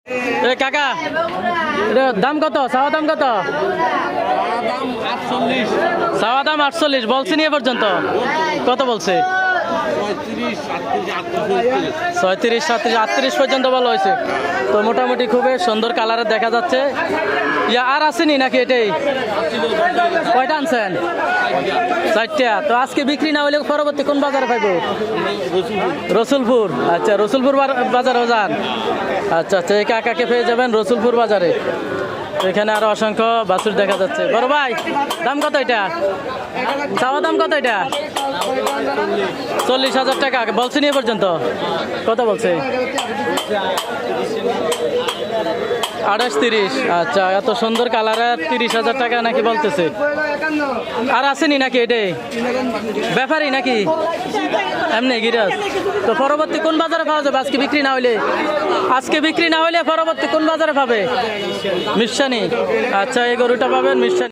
এ কাকা, এটা দাম কত? চাওয়া দাম কত? চাওয়া দাম 48, বলছি নিয়ে পর্যন্ত কত বলছে? 36, 37, 38 পর্যন্ত বলা হয়েছে। তো মোটামুটি খুবই সুন্দর কালারের দেখা যাচ্ছে। ইয়া আর আসেনি নাকি? এটাই কয়টা আনছেন? 4টা। তো আজকে বিক্রি না হলে পরবর্তী কোন বাজারে পাইব? রসুলপুর। আচ্ছা, রসুলপুর বাজারে যান। আচ্ছা আচ্ছা, এই কাকাকে পেয়ে যাবেন রসুলপুর বাজারে। এখানে আরো অসংখ্য বাছুর দেখা যাচ্ছে। বড় ভাই, দাম কত এটা? চাওয়া দাম কত এটা? 40,000 টাকা বলছে নিয়ে পর্যন্ত কত বলছে? 28, 30। আচ্ছা, এত সুন্দর কালারের 30,000 টাকা নাকি বলতেছে। আর আসেনি নাকি? এটাই ব্যাপারই নাকি এমনি গিরাজ? তো পরবর্তী কোন বাজারে পাওয়া যাবে আজকে বিক্রি না হইলে? আজকে বিক্রি না হইলে পরবর্তী কোন বাজারে পাবে? মিশানি। আচ্ছা, এই গরুটা পাবেন মিশানি।